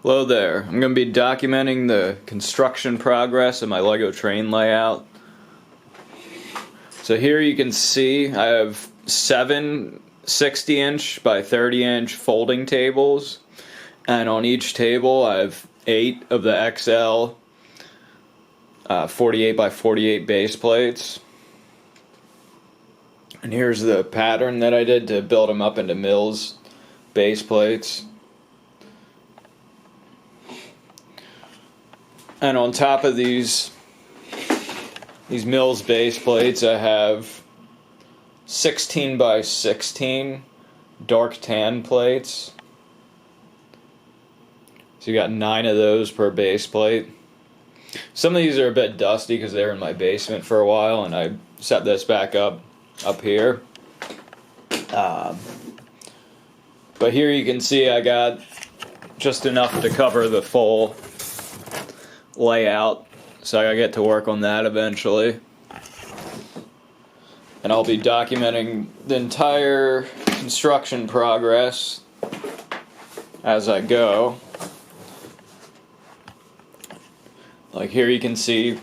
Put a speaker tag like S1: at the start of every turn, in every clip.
S1: Hello there. I'm going to be documenting the construction progress of my Lego train layout. So here you can see I have 7 60-inch by 30-inch folding tables, and on each table I have 8 of the XL 48 by 48 base plates. And here's the pattern that I did to build them up into Mills base plates. And on top of these Mills base plates, I have 16 by 16 dark tan plates. So you got 9 of those per base plate. Some of these are a bit dusty because they were in my basement for a while, and I set this back up here. But here you can see I got just enough to cover the full layout, so I gotta get to work on that eventually. And I'll be documenting the entire construction progress as I go. Like here you can see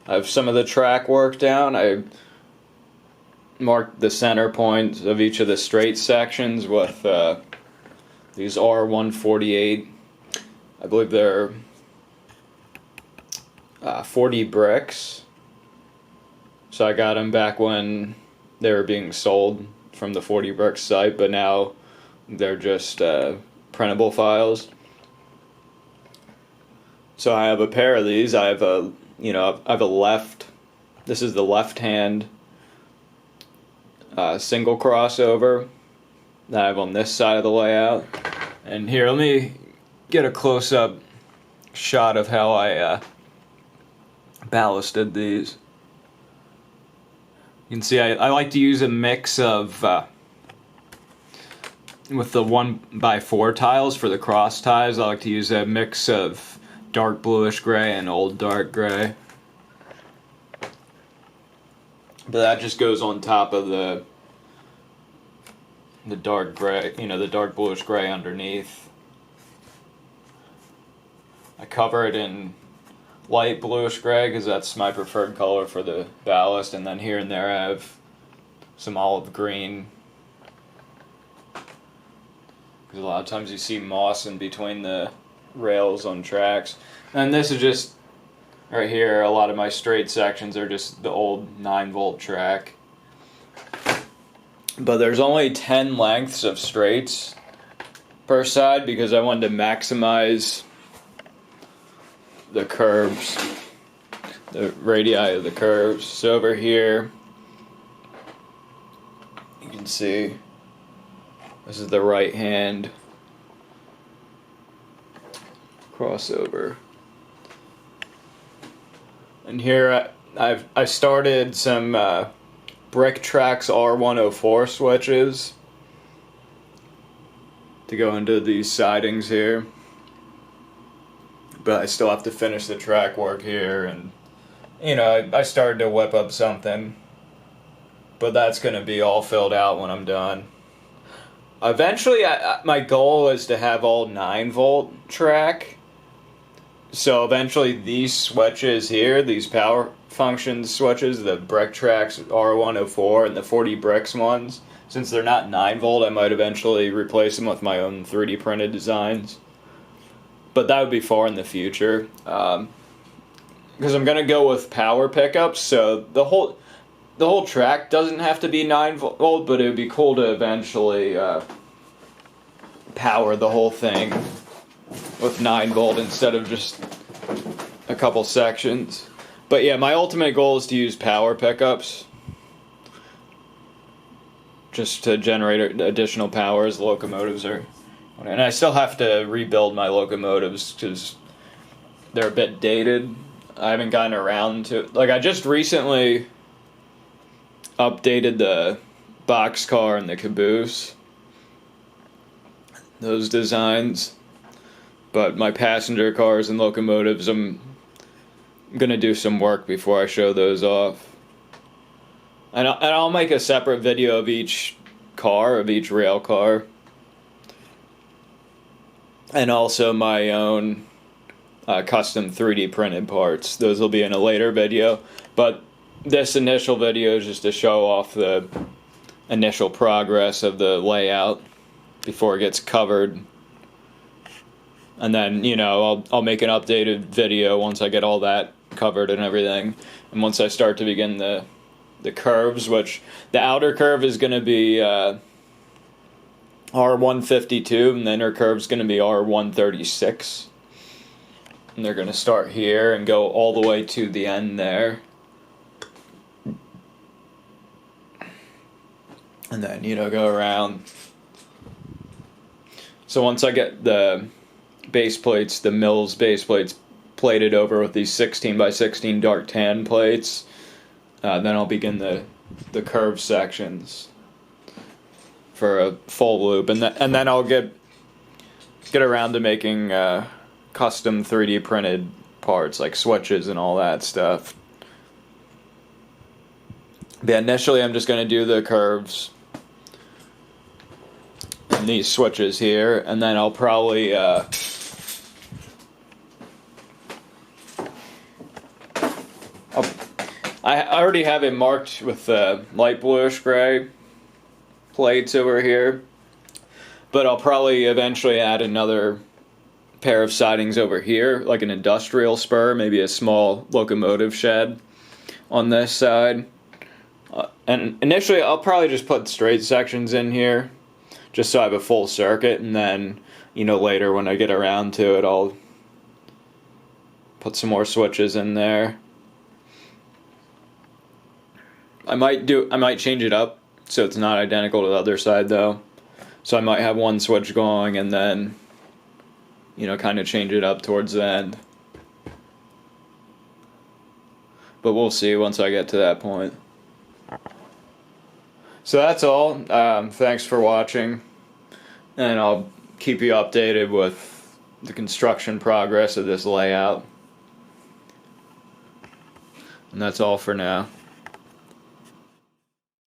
S1: I have some of the track work down. I marked the center points of each of the straight sections with these R148. I believe they're 40 bricks. So I got them back when they were being sold from the 40 bricks site, but now they're just printable files. So I have a pair of these. I have a left. This is the left hand single crossover that I have on this side of the layout. And here, let me get a close-up shot of how I ballasted these. You can see I like to use a mix of with the 1x4 tiles for the cross ties. I like to use a mix of dark bluish gray and old dark gray. But that just goes on top of the dark gray, the dark bluish gray underneath. I cover it in light bluish gray because that's my preferred color for the ballast, and then here and there I have some olive green because a lot of times you see moss in between the rails on tracks. And this is just right here, a lot of my straight sections are just the old 9-volt track. But there's only 10 lengths of straights per side because I wanted to maximize the curves, the radii of the curves. So over here, you can see this is the right hand crossover. And here I started some BrickTrax R104 switches to go into these sidings here. But I still have to finish the track work here, and I started to whip up something, but that's going to be all filled out when I'm done. Eventually, my goal is to have all 9-volt track, so eventually these switches here, these power function switches, the BrickTrax R104 and the 40 bricks ones, since they're not 9-volt, I might eventually replace them with my own 3D printed designs. But that would be far in the future, because I'm gonna go with power pickups. So the whole track doesn't have to be 9-volt, but it would be cool to eventually power the whole thing with 9-volt instead of just a couple sections. But yeah, my ultimate goal is to use power pickups just to generate additional power as locomotives are. And I still have to rebuild my locomotives because they're a bit dated. I haven't gotten around to... I just recently updated the boxcar and the caboose. Those designs. But my passenger cars and locomotives, I'm going to do some work before I show those off. And I'll make a separate video of each car, of each rail car. and also my own custom 3D printed parts. Those will be in a later video, but this initial video is just to show off the initial progress of the layout before it gets covered. And then, you know, I'll make an updated video once I get all that covered and everything. And once I start to begin the curves, which the outer curve is going to be R152, and the inner curve is going to be R136. And they're going to start here and go all the way to the end there. And then, you know, go around. So once I get the base plates, the Mills base plates, plated over with these 16x16 dark tan plates, then I'll begin the curve sections for a full loop, and then I'll get around to making custom 3D printed parts like switches and all that stuff. But initially, I'm just going to do the curves and these switches here, and then I'll probably I already have it marked with light bluish gray plates over here, but I'll probably eventually add another pair of sidings over here, like an industrial spur, maybe a small locomotive shed on this side. And initially I'll probably just put straight sections in here, just so I have a full circuit, and then, you know, later when I get around to it, I'll put some more switches in there. I might change it up so it's not identical to the other side though. So I might have one switch going and then, you know, kind of change it up towards the end. But we'll see once I get to that point. So that's all. Thanks for watching. And I'll keep you updated with the construction progress of this layout. And that's all for now.